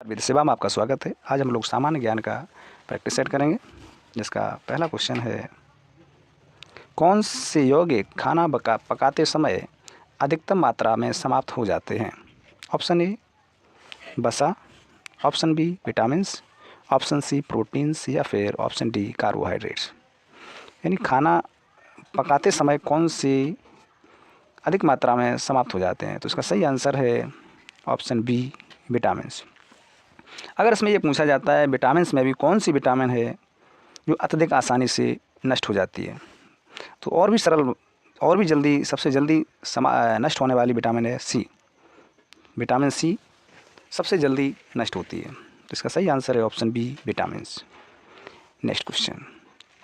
विधि सेवा में आपका स्वागत है। आज हम लोग सामान्य ज्ञान का प्रैक्टिस सेट करेंगे, जिसका पहला क्वेश्चन है, कौन से यौगिक खाना पकाते समय अधिकतम मात्रा में समाप्त हो जाते हैं? ऑप्शन ए वसा, option B vitamins, option C proteins या फिर ऑप्शन डी कार्बोहाइड्रेट्स। यानी खाना पकाते समय कौन सी अधिक मात्रा में समाप्त हो जाते हैं? तो इसका सही आंसर है ऑप्शन बी विटामिन्स। अगर इसमें ये पूछा जाता है विटामिन्स में भी कौन सी विटामिन है जो अत्यधिक आसानी से नष्ट हो जाती है, तो और भी सरल और भी जल्दी सबसे जल्दी नष्ट होने वाली विटामिन है सी। विटामिन सी सबसे जल्दी नष्ट होती है, तो इसका सही आंसर है option B vitamins. Next question,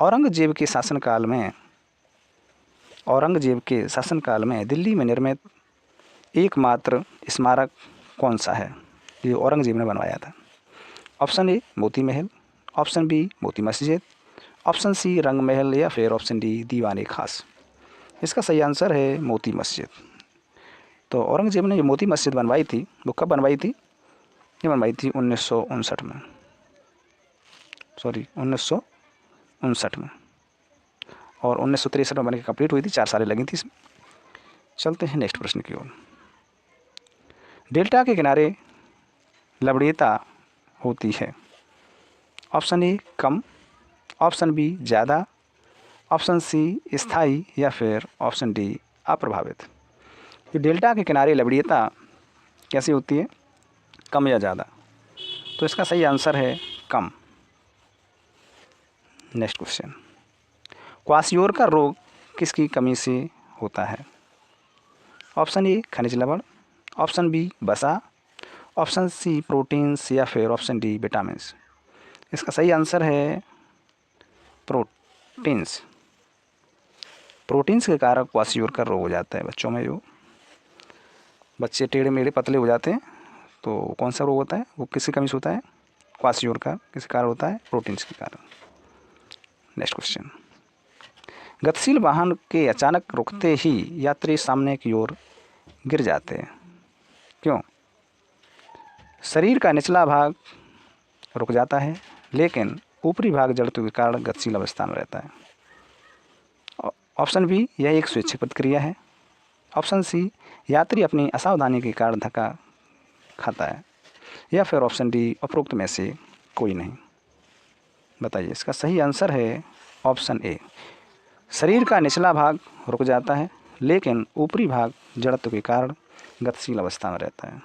Aurangzeb के शासनकाल में दिल्ली में निर्मित एकमात्र स्मारक कौन सा है? ये औरंगजेब ने बनवाया था। ऑप्शन ए Moti Mahal, option B Moti Masjid, option C रंग महल या फिर ऑप्शन डी दीवाने खास। इसका सही आंसर है मोती मस्जिद। तो औरंगजेब ने जो मोती मस्जिद बनवाई थी वो कब बनवाई थी? ये बनवाई थी 1959 में, 1959 में, और 1963 में बनकर कंप्लीट हुई थी। 4 साल लगी थी इसमें। चलते हैं नेक्स्ट प्रश्न की ओर। डेल्टा के किनारे लवणीयता होती है। ऑप्शन ए कम, ऑप्शन बी ज़्यादा, ऑप्शन सी स्थायी या फिर ऑप्शन डी अप्रभावित। ये डेल्टा के किनारे लवणीयता कैसी होती है, कम या ज़्यादा? तो इसका सही आंसर है कम। नेक्स्ट क्वेश्चन, क्वासियोरका रोग किसकी कमी से होता है? ऑप्शन ए खनिज लवण, ऑप्शन बी वसा, ऑप्शन सी प्रोटीन्स या फिर ऑप्शन डी विटामिन्स। इसका सही आंसर है प्रोटीन्स। प्रोटीन्स के कारण क्वासियोरका रोग हो जाता है बच्चों में। जो बच्चे टेढ़े मेढ़े पतले हो जाते हैं, तो कौन सा रोग होता है? वो किसकी कमी से होता है? क्वासियोरका किस कारण होता है? प्रोटीन्स के कारण। नेक्स्ट क्वेश्चन, गतिशील वाहन के अचानक रुकते ही यात्री सामने की ओर गिर जाते हैं, क्यों? शरीर का निचला भाग रुक जाता है, लेकिन ऊपरी भाग जड़त्व के कारण गतिशील अवस्था में रहता है। ऑप्शन बी यह एक स्वैच्छिक प्रतिक्रिया है, ऑप्शन सी यात्री अपनी असावधानी के कारण धक्का खाता है, या फिर ऑप्शन डी उपरोक्त में से कोई नहीं। बताइए, इसका सही आंसर है ऑप्शन ए। शरीर का निचला भाग रुक जाता है, लेकिन ऊपरी भाग जड़त्व के कारण गतिशील अवस्था में रहता है।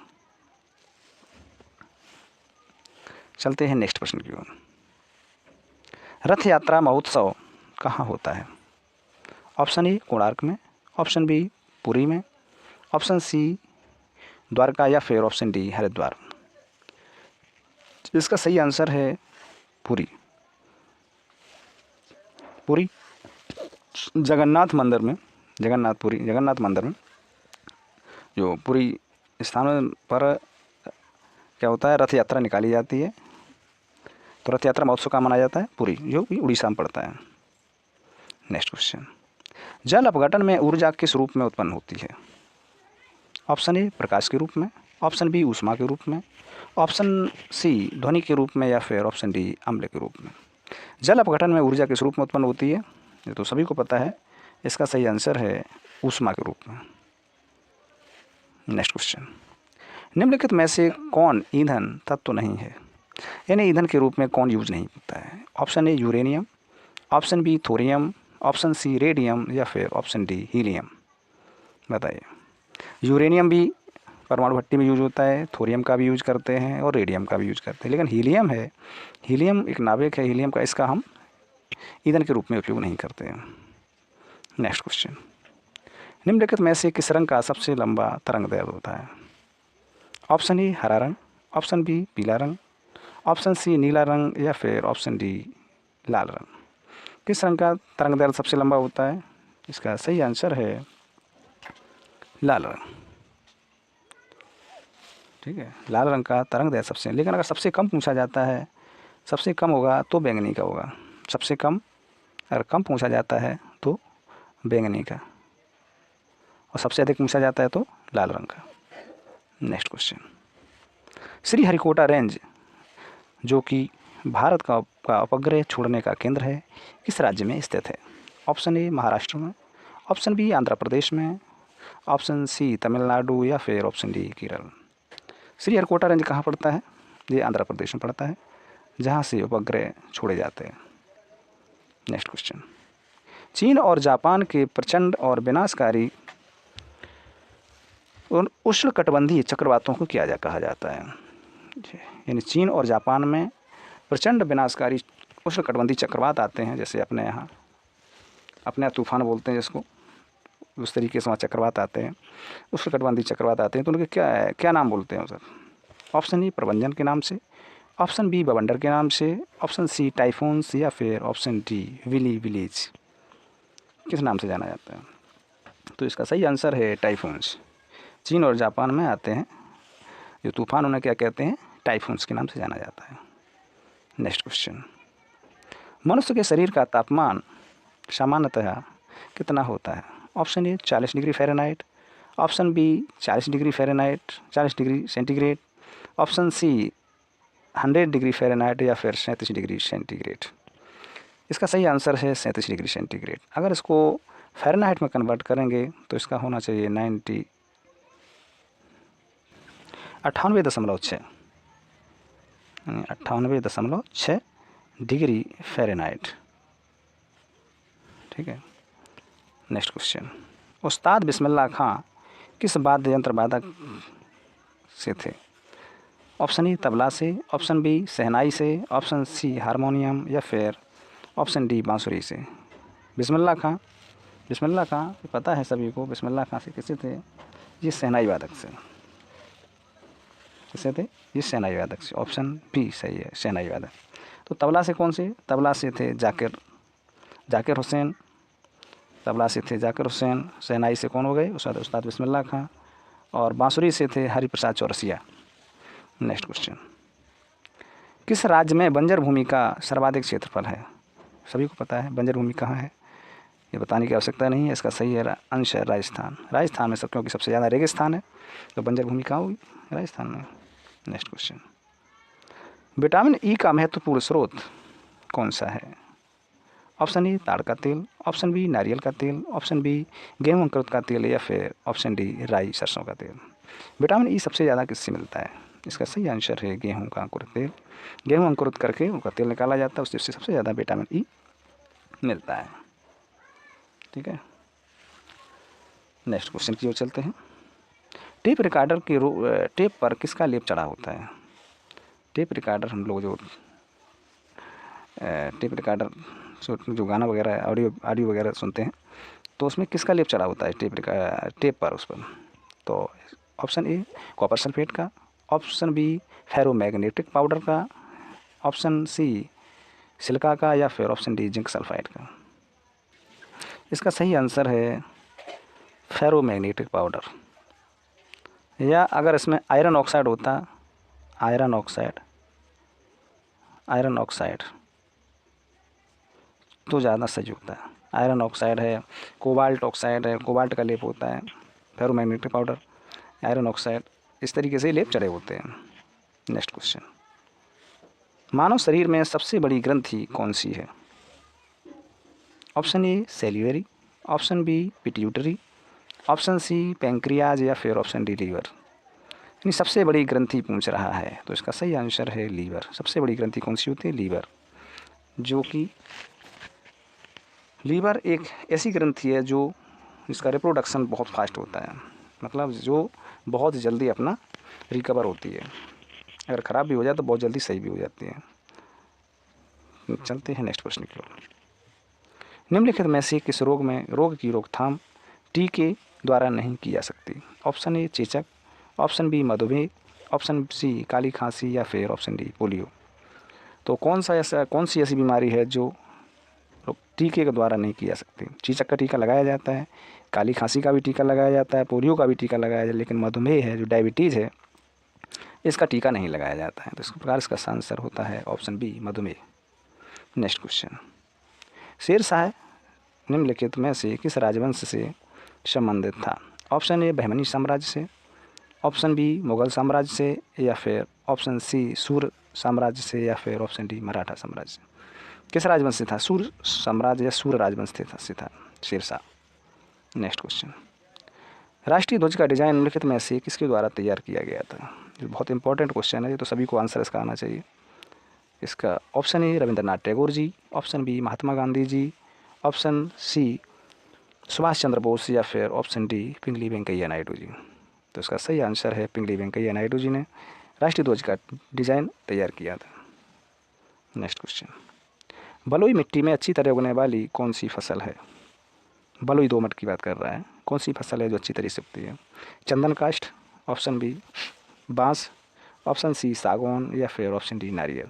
चलते हैं नेक्स्ट प्रश्न की ओर। रथ यात्रा महोत्सव कहाँ होता है? ऑप्शन ए कोणार्क में, ऑप्शन बी पुरी में, ऑप्शन सी द्वारका या फिर ऑप्शन डी हरिद्वार। इसका सही आंसर है पुरी। पुरी जगन्नाथ मंदिर में, जगन्नाथ मंदिर में जो पुरी स्थान पर क्या होता है, रथ यात्रा निकाली जाती है। तो रथ यात्रा महोत्सव कहाँ मनाया जाता है? पुरी, जो कि उड़ीसा में पड़ता है। नेक्स्ट क्वेश्चन, जल अपघटन में ऊर्जा किस रूप में उत्पन्न होती है? ऑप्शन ए प्रकाश के रूप में, ऑप्शन बी ऊष्मा के रूप में, ऑप्शन सी ध्वनि के रूप में या फिर ऑप्शन डी अम्ल के रूप में। जल अपघटन में ऊर्जा किस रूप में उत्पन्न होती है? ये तो सभी को पता है। इसका सही आंसर है ऊष्मा के रूप में। नेक्स्ट क्वेश्चन, निम्नलिखित में से कौन ईंधन तत्व नहीं है? यानी ईंधन के रूप में कौन यूज नहीं होता है? Option A uranium, option B thorium, option C radium या फिर ऑप्शन डी हीलियम। बताइए। यूरेनियम भी परमाणु भट्टी में यूज होता है, थोरियम का भी यूज करते हैं और रेडियम का भी यूज करते हैं, लेकिन हीलियम है, हीलियम एक नाभिक है हीलियम का, इसका हम ईंधन के रूप में उपयोग नहीं करते हैं। नेक्स्ट क्वेश्चन, निम्नलिखित में से किस रंग का सबसे लंबा तरंगदैर्घ्य होता है? ऑप्शन ए हरा रंग, ऑप्शन बी पीला रंग, ऑप्शन सी नीला रंग या फिर ऑप्शन डी लाल रंग। किस रंग का तरंगदैर्घ्य सबसे लंबा होता है? इसका सही आंसर है लाल रंग। ठीक है, लाल रंग का तरंगदैर्घ्य सबसे, लेकिन अगर सबसे कम पूछा जाता है, सबसे कम होगा तो बैंगनी का होगा। सबसे कम अगर कम पूछा जाता है तो बैंगनी का, और सबसे अधिक पूछा जाता है तो लाल रंग का। नेक्स्ट क्वेश्चन, श्रीहरिकोटा रेंज जो कि भारत का उपग्रह छोड़ने का केंद्र है किस राज्य में स्थित है? ऑप्शन ए महाराष्ट्र में, ऑप्शन बी आंध्र प्रदेश में, ऑप्शन सी तमिलनाडु या फिर option D Kerala. Sriharikota range कहाँ पड़ता है? ये आंध्र प्रदेश में पड़ता है, जहाँ से उपग्रह छोड़े जाते हैं। नेक्स्ट क्वेश्चन, चीन और जापान के प्रचंड और विनाशकारी उष्णकटिबंधीय चक्रवातों को क्या कहा जाता है? यानी चीन और जापान में प्रचंड विनाशकारी उष्णकटिबंधीय चक्रवात आते हैं, जैसे अपने यहाँ तूफान बोलते हैं जिसको, उस तरीके से वहाँ चक्रवात आते हैं, उष्णकटिबंधीय चक्रवात आते हैं, तो उनके क्या नाम बोलते हैं सर? ऑप्शन ई प्रबंजन के नाम से, ऑप्शन बी बवंडर के नाम से, ऑप्शन सी टाइफून्स या फिर ऑप्शन डी विली विलेज, किस नाम से जाना जाता है? तो इसका सही आंसर है टाइफून्स। चीन और जापान में आते हैं जो तूफान, उन्हें क्या कहते हैं? टाइफून्स के नाम से जाना जाता है। नेक्स्ट क्वेश्चन, मनुष्य के शरीर का तापमान सामान्यतः कितना होता है? Option A 40 degree Fahrenheit, option B 40 degree Fahrenheit 40 degree centigrade, option C 100 degree Fahrenheit या फिर 37 डिग्री सेंटीग्रेड। इसका सही आंसर है 37 डिग्री सेंटीग्रेड। अगर इसको फ़ारेनहाइट में कन्वर्ट करेंगे तो इसका होना चाहिए 98.6 98.6 डिग्री फ़ारेनहाइट। ठीक है। नेक्स्ट क्वेश्चन, उस्ताद बिस्मिल्लाह खां किस वाद्य यंत्र वादक से थे? ऑप्शन ए तबला से, ऑप्शन बी शहनाई से, ऑप्शन सी हारमोनियम या फिर ऑप्शन डी बांसुरी से। बिस्मिल्लाह खां पता है सभी को, बिस्मिल्लाह खां से किससे थे? ये शहनाई वादक से। किससे थे? ये शहनाई वादक से। ऑप्शन बी सही है, शहनाई वादक। तो तबला से कौन से? तबला से थे जाकिर हुसैन, तबला से थे जाकिर हुसैन। शहनाई से कौन हो गए? उस्ताद बिस्मिल्लाह खां। और बांसुरी से थे हरिप्रसाद चौरसिया। नेक्स्ट क्वेश्चन, किस राज्य में बंजर भूमि का सर्वाधिक क्षेत्रफल है? सभी को पता है बंजर भूमि कहाँ है, ये बताने की आवश्यकता नहीं है। इसका सही है अंश है राजस्थान में, सब क्योंकि सबसे ज़्यादा रेगिस्तान है, तो बंजर भूमि कहाँ होगी? राजस्थान में। नेक्स्ट क्वेश्चन, विटामिन ई का महत्वपूर्ण स्रोत कौन सा है? ऑप्शन ए ताड़ का तेल, ऑप्शन बी नारियल का तेल, ऑप्शन बी गेहूं अंकुरित का तेल या फिर ऑप्शन डी राई सरसों का तेल। विटामिन ई सबसे ज़्यादा किससे मिलता है? इसका सही आंसर है गेहूं का अंकुरित तेल। गेहूं अंकुरित करके उनका तेल निकाला जाता है, उससे सबसे ज़्यादा विटामिन ई मिलता है। ठीक है। नेक्स्ट क्वेश्चन की ओर चलते हैं, टेप रिकॉर्डर के टेप पर किसका लेप चढ़ा होता है? टेप रिकॉर्डर, हम लोग जो टेप रिकॉर्डर जो गाना वगैरह ऑडियो वगैरह सुनते हैं, तो उसमें किसका लेप चढ़ा होता है टेप पर उस पर? तो ऑप्शन ए कॉपर सल्फेट का, ऑप्शन बी फेरोमैग्नेटिक पाउडर का, ऑप्शन सी सिलिका का या फिर ऑप्शन डी जिंक सल्फाइड का। इसका सही आंसर है फेरोमैग्नेटिक पाउडर। या अगर इसमें आयरन ऑक्साइड होता, आयरन ऑक्साइड तो ज़्यादा सही होता है। आयरन ऑक्साइड है, कोबाल्ट ऑक्साइड है, कोबाल्ट का लेप होता है, फेरोमैग्नेटिक पाउडर, आयरन ऑक्साइड, इस तरीके से लेप चढ़े होते हैं। नेक्स्ट क्वेश्चन, मानव शरीर में सबसे बड़ी ग्रंथि कौन सी है? ऑप्शन ए सेल्यूलरी, option B pituitary, option C pancreas या फिर ऑप्शन डी लीवर। यानी सबसे बड़ी ग्रंथि पूछ रहा है, तो इसका सही आंसर है लीवर। सबसे बड़ी ग्रंथि कौन सी होती है? लीवर। जो कि लीवर एक ऐसी ग्रंथि है जो जिसका रिप्रोडक्शन बहुत फास्ट होता है, मतलब जो बहुत जल्दी अपना रिकवर होती है। अगर ख़राब भी हो जाए तो बहुत जल्दी सही भी हो जाती है। चलते हैं नेक्स्ट प्रश्न की ओर। निम्नलिखित में से किस रोग की रोकथाम टीके द्वारा नहीं की जा सकती? ऑप्शन ए चेचक, ऑप्शन बी मधुमेह, ऑप्शन सी काली खांसी या फिर ऑप्शन डी पोलियो। तो कौन सी ऐसी बीमारी है जो टीके के द्वारा नहीं की जा सकती? चेचक का टीका लगाया जाता है, काली खांसी का भी टीका लगाया जाता है, पोलियो का भी टीका लगाया जाता है, लेकिन मधुमेह है जो डायबिटीज़ है, इसका टीका नहीं लगाया जाता है। तो इस प्रकार इसका आंसर होता है ऑप्शन बी मधुमेह। नेक्स्ट क्वेश्चन, शेरशाह निम्नलिखित में से किस राजवंश से संबंधित था? ऑप्शन ए बहमनी साम्राज्य से, ऑप्शन बी मुग़ल साम्राज्य से, या फिर ऑप्शन सी सूर साम्राज्य से, या फिर ऑप्शन डी मराठा साम्राज्य से। किस राजवंश से था? सूर साम्राज्य या सूर राजवंश से था शेरशाह। नेक्स्ट क्वेश्चन, राष्ट्रीय ध्वज का डिज़ाइन निम्नलिखित में से किसके द्वारा तैयार किया गया था? ये बहुत इंपॉर्टेंट क्वेश्चन है, ये तो सभी को आंसर इसका आना चाहिए। इसका option A Rabindranath Tagore ji, option B Mahatma Gandhi ji, option C Subhash Chandra Bose, या फिर ऑप्शन डी पिंगली वेंकैया नायडू जी। तो इसका सही आंसर है पिंगली वेंकैया नायडू जी ने राष्ट्रीय ध्वज का डिज़ाइन तैयार किया था। नेक्स्ट क्वेश्चन, बलुई मिट्टी में अच्छी तरह उगने वाली कौन सी फसल है? बलुई दोमट की बात कर रहा है, कौन सी फसल है जो अच्छी तरह से उगती है? चंदन काष्ठ, ऑप्शन बी बांस, ऑप्शन सी सागौन, या फिर ऑप्शन डी नारियल।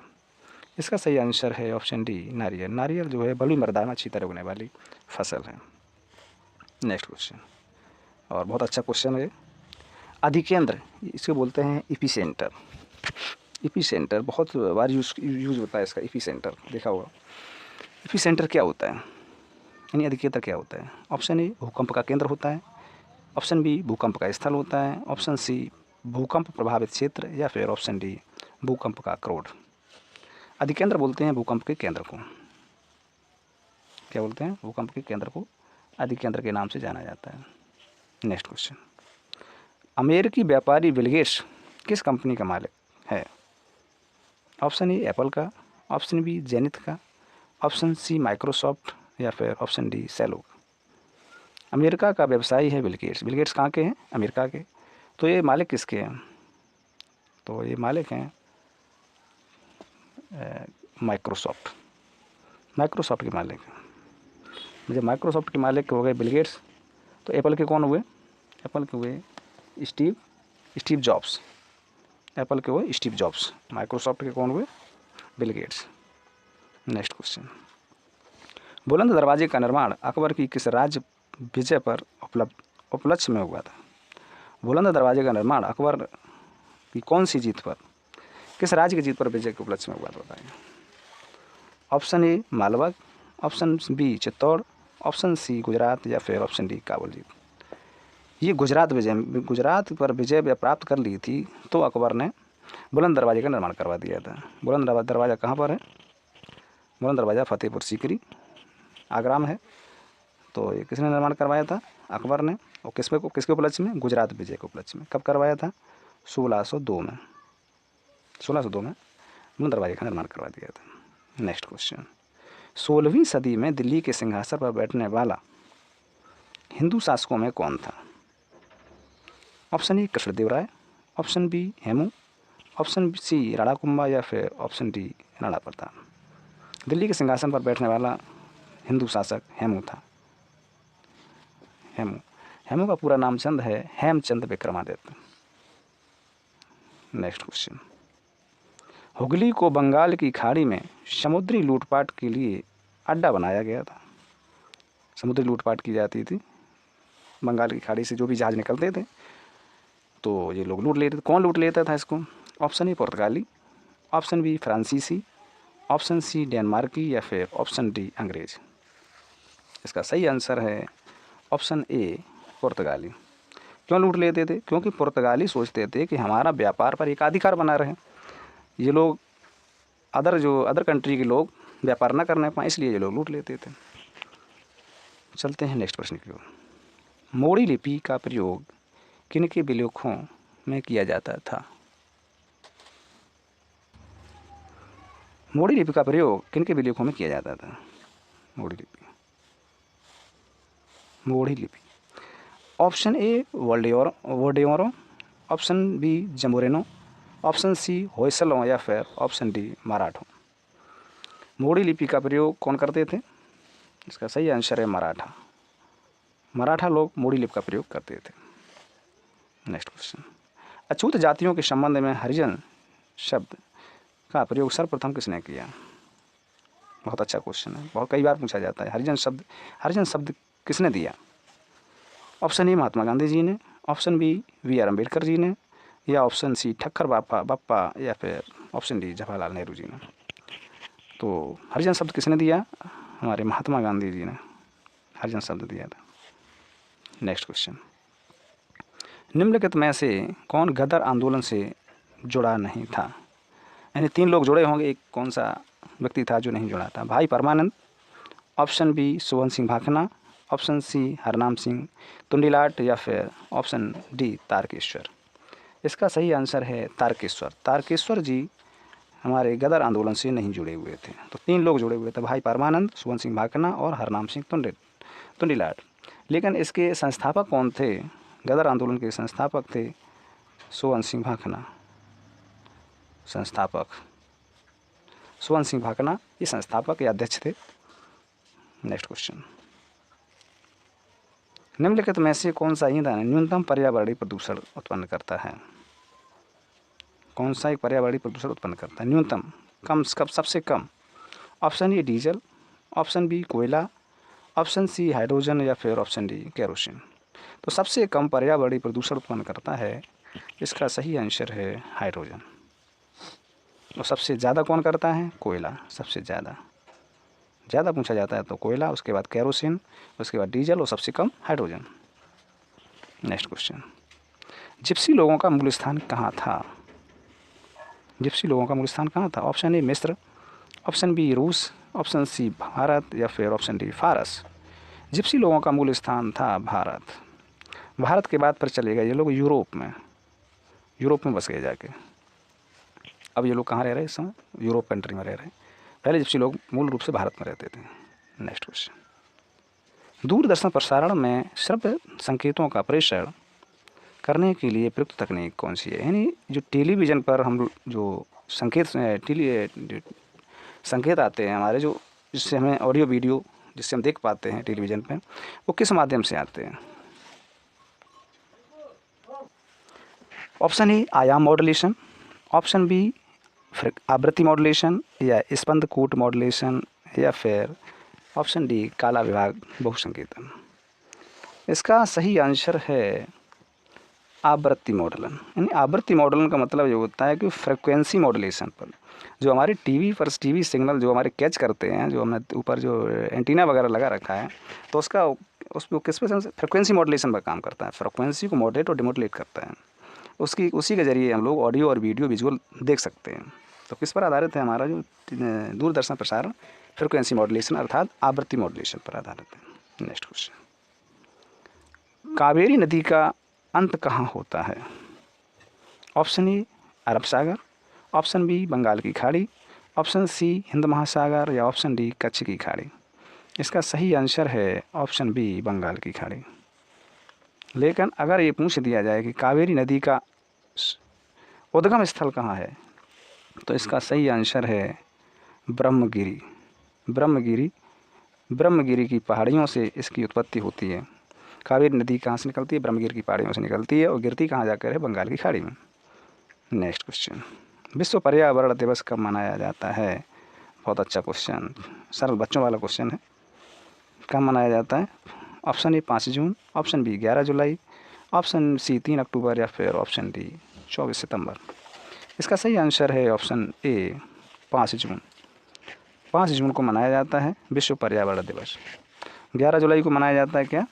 इसका सही आंसर है ऑप्शन डी नारियल। नारियल जो है बलुई मृदा में अच्छी तरह उगने वाली फसल है। नेक्स्ट क्वेश्चन, और बहुत अच्छा क्वेश्चन है। अधिकेंद्र, इसको बोलते हैं एपिसेंटर। एपिसेंटर बहुत बार यूज होता है इसका, एपिसेंटर देखा होगा। एपिसेंटर क्या होता है, यानी अधिकेंद्र क्या होता है? ऑप्शन ए भूकंप का केंद्र होता है, ऑप्शन बी भूकंप का स्थल होता है, ऑप्शन सी भूकंप प्रभावित क्षेत्र, या फिर ऑप्शन डी भूकंप का क्रोड। अधिकेंद्र बोलते हैं भूकंप के केंद्र को। क्या बोलते हैं? भूकंप के केंद्र को अधिकेंद्र के नाम से जाना जाता है। नेक्स्ट क्वेश्चन, अमेरिकी व्यापारी बिल गेट्स किस कंपनी का मालिक है? ऑप्शन ए एप्पल का, ऑप्शन बी जेनिथ का, ऑप्शन सी माइक्रोसॉफ्ट, या फिर ऑप्शन डी सेलो। अमेरिका का व्यवसायी है बिल गेट्स। बिल गेट्स कहाँ के हैं? अमेरिका के। तो ये मालिक किसके हैं? तो ये मालिक हैं माइक्रोसॉफ्ट। माइक्रोसॉफ्ट के मालिक हैं। जब माइक्रोसॉफ्ट के मालिक हो गए बिल गेट्स, तो एप्पल के कौन हुए? एप्पल के हुए स्टीव जॉब्स। एप्पल के हुए स्टीव जॉब्स। माइक्रोसॉफ्ट के कौन हुए? Bill Gates. नेक्स्ट क्वेश्चन, बुलंद दरवाजे का निर्माण अकबर की किस राज्य विजय पर उपलक्ष्य में हुआ था? बुलंद दरवाजे का निर्माण अकबर की कौन सी जीत पर, किस राज्य की जीत पर विजय के उपलक्ष्य में हुआ था बताइए? Option A Malwa, option B Chittor, option C Gujarat, या फिर ऑप्शन डी काबुल जीत। ये गुजरात पर विजय प्राप्त कर ली थी, तो अकबर ने बुलंद दरवाजे का निर्माण करवा दिया था। बुलंद दरवाज़ा कहाँ पर है? बुलंद दरवाज़ा फतेहपुर सीकरी, आगरा में है। तो ये किसने निर्माण करवाया था? अकबर ने। और किसके उपलक्ष्य में? गुजरात विजय के उपलक्ष्य में। कब करवाया था? 1602 में। 1602 में बुलंद दरवाजे का निर्माण करवा दिया था। नेक्स्ट क्वेश्चन, 16वीं सदी में दिल्ली के सिंहासन पर बैठने वाला हिंदू शासकों में कौन था? Option A Krishnadeva Raya, option B Hemu, option C Rana Kumbha, या फिर ऑप्शन डी राणा प्रताप। दिल्ली के सिंहासन पर बैठने वाला हिंदू शासक हेमू था। हेमू का पूरा नाम चंद है हेमचंद विक्रमादित्य। नेक्स्ट क्वेश्चन, हुगली को बंगाल की खाड़ी में समुद्री लूटपाट के लिए अड्डा बनाया गया था। समुद्री लूटपाट की जाती थी, बंगाल की खाड़ी से जो भी जहाज़ निकलते थे तो ये लोग लूट लेते थे। कौन लूट लेता था इसको? ऑप्शन ए पुर्तगाली, ऑप्शन बी फ्रांसीसी, ऑप्शन सी डेनमार्की, या फिर ऑप्शन डी अंग्रेज। इसका सही आंसर है ऑप्शन ए पुर्तगाली। क्यों लूट लेते थे? क्योंकि पुर्तगाली सोचते थे कि हमारा व्यापार पर एकाधिकार बना रहे। ये लोग अदर कंट्री के लोग व्यापार ना करने पाए, इसलिए ये लोग लूट लेते थे। चलते हैं नेक्स्ट प्रश्न की ओर। मोड़ी लिपि का प्रयोग किनके विलेखों में किया जाता था? मोड़ी लिपि का प्रयोग किनके विलेखों में किया जाता था? मोड़ी लिपि। ऑप्शन ए वोल्डेओरो, ऑप्शन बी जम्बोरेनो, ऑप्शन सी होयसलों, या फिर ऑप्शन डी मराठों। मोड़ी लिपि का प्रयोग कौन करते थे? इसका सही आंसर है मराठा लोग मोड़ी लिपि का प्रयोग करते थे। नेक्स्ट क्वेश्चन, अछूत जातियों के संबंध में हरिजन शब्द का प्रयोग सर्वप्रथम किसने किया? बहुत अच्छा क्वेश्चन है, बहुत कई बार पूछा जाता है। हरिजन शब्द किसने दिया? ऑप्शन ए महात्मा गांधी जी ने, option B VR. Ambedkar ji ने, या ऑप्शन सी ठक्कर बप्पा, या फिर ऑप्शन डी जवाहरलाल नेहरू जी ने। तो हरिजन शब्द किसने दिया? हमारे महात्मा गांधी जी ने हरिजन शब्द दिया था। नेक्स्ट क्वेश्चन, निम्नलिखित में से कौन गदर आंदोलन से जुड़ा नहीं था? यानी 3 लोग जुड़े होंगे, एक कौन सा व्यक्ति था जो नहीं जुड़ा था? भाई परमानंद, ऑप्शन बी सुवर्ण सिंह भाखना, ऑप्शन सी हरनाम सिंह तुंडीलाट या फिर ऑप्शन डी तारकेश्वर। इसका सही आंसर है तारकेश्वर। तारकेश्वर जी हमारे गदर आंदोलन से नहीं जुड़े हुए थे। तो 3 लोग जुड़े हुए थे, भाई परमानंद, सुवर्ण सिंह भाखना और हरनाम सिंह तुंडीलाट। लेकिन इसके संस्थापक कौन थे? गदर आंदोलन के संस्थापक थे सुवर्ण सिंह भाखना। संस्थापक सुवर्ण सिंह भाखना ये संस्थापक या अध्यक्ष थे। नेक्स्ट क्वेश्चन, निम्नलिखित में से कौन सा ईंधन न्यूनतम पर्यावरणीय प्रदूषण उत्पन्न करता है? कौन सा एक पर्यावरणीय प्रदूषण उत्पन्न करता है न्यूनतम, कम कब सबसे कम? Option A diesel, option B कोयला, ऑप्शन सी हाइड्रोजन या फिर ऑप्शन डी केरोसिन। तो सबसे कम पर्यावरणीय प्रदूषण उत्पन्न करता है, इसका सही आंसर है हाइड्रोजन। और सबसे ज़्यादा कौन करता है? कोयला। सबसे ज़्यादा पूछा जाता है तो कोयला, उसके बाद केरोसिन, उसके बाद डीजल और सबसे कम हाइड्रोजन। नेक्स्ट क्वेश्चन, जिप्सी लोगों का मूल स्थान कहाँ था? जिप्सी लोगों का मूल स्थान कहाँ था? ऑप्शन ए मिस्र, ऑप्शन बी रूस, ऑप्शन सी भारत या फिर ऑप्शन डी फारस। जिप्सी लोगों का मूल स्थान था भारत। भारत के बाद फिर चले गए ये लोग यूरोप में बस गए जाके। अब ये लोग कहाँ रह रहे हैं इस समय? यूरोप कंट्री में रह रहे हैं। पहले जिप्सी लोग मूल रूप से भारत में रहते थे। नेक्स्ट क्वेश्चन, दूरदर्शन प्रसारण में श्रव्य संकेतों का प्रेषण करने के लिए प्रयुक्त तकनीक कौन सी है? यानी जो टेलीविज़न पर हम जो संकेत आते हैं हमारे, जो जिससे हमें ऑडियो वीडियो जिससे हम देख पाते हैं टेलीविज़न पे, वो किस माध्यम से आते हैं? ऑप्शन ए आयाम मॉड्यूलेशन, ऑप्शन बी आवृत्ति मॉड्यूलेशन या स्पंद कूट मॉड्यूलेशन या फिर ऑप्शन डी काला विभाग बहुसंकेतन। इसका सही आंसर है आवृत्ति मॉडुलन। यानी आवृत्ति मॉडुलन का मतलब ये होता है कि फ्रिक्वेंसी मॉड्यूलेशन पर जो हमारे टीवी सिग्नल जो हमारे कैच करते हैं, जो हमने ऊपर जो एंटीना वगैरह लगा रखा है, तो उसको किस पे फ्रिक्वेंसी मॉड्यूलेशन पर काम करता है। फ्रिक्वेंसी को मॉडरेट और डिमोडुलेट करता है। उसी के ज़रिए हम लोग ऑडियो और वीडियो विजुअल देख सकते हैं। तो किस पर आधारित है हमारा जो दूरदर्शन प्रसारण? फ्रिक्वेंसी मॉड्यूलेशन अर्थात आवृत्ति मॉड्यूलेशन पर आधारित है। नेक्स्ट क्वेश्चन, कावेरी नदी का अंत कहाँ होता है? ऑप्शन ए अरब सागर, ऑप्शन बी बंगाल की खाड़ी, ऑप्शन सी हिंद महासागर या ऑप्शन डी कच्छ की खाड़ी। इसका सही आंसर है ऑप्शन बी बंगाल की खाड़ी। लेकिन अगर ये पूछ दिया जाए कि कावेरी नदी का उद्गम स्थल कहाँ है, तो इसका सही आंसर है ब्रह्मगिरी। ब्रह्मगिरी की पहाड़ियों से इसकी उत्पत्ति होती है। कावेरी नदी कहाँ से निकलती है? ब्रह्मगिरी की पहाड़ियों से निकलती है और गिरती कहाँ जाकर है? बंगाल की खाड़ी में। नेक्स्ट क्वेश्चन, विश्व पर्यावरण दिवस कब मनाया जाता है? बहुत अच्छा क्वेश्चन, सरल बच्चों वाला क्वेश्चन है। कब मनाया जाता है? ऑप्शन ए 5 जून, ऑप्शन बी 11 जुलाई, ऑप्शन सी 3 अक्टूबर या फिर ऑप्शन डी 24 सितंबर। इसका सही आंसर है ऑप्शन ए 5 जून। 5 जून को मनाया जाता है विश्व पर्यावरण दिवस। 11 जुलाई को मनाया जाता है क्या?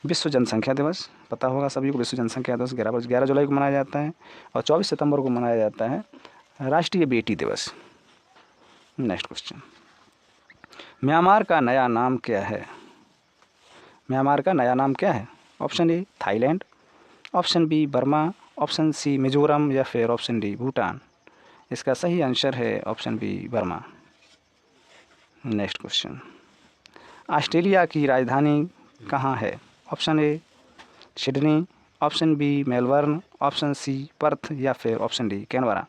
विश्व जनसंख्या दिवस। पता होगा सभी को, विश्व जनसंख्या दिवस 11 जुलाई को मनाया जाता है। और 24 सितंबर को मनाया जाता है राष्ट्रीय बेटी दिवस। नेक्स्ट क्वेश्चन, म्यांमार का नया नाम क्या है? म्यांमार का नया नाम क्या है? Option A Thailand, option B Burma, option C Mizoram या फिर ऑप्शन डी भूटान। इसका सही आंसर है option B Burma. Next question, Australia की राजधानी कहाँ है? Option A Sydney, option B Melbourne, option C Perth या फिर ऑप्शन डी कैनबरा।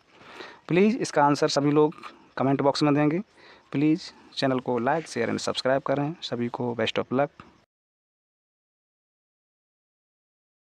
प्लीज़ इसका आंसर सभी लोग कमेंट बॉक्स में देंगे। प्लीज़ चैनल को लाइक शेयर एंड सब्सक्राइब करें। सभी को बेस्ट ऑफ लक।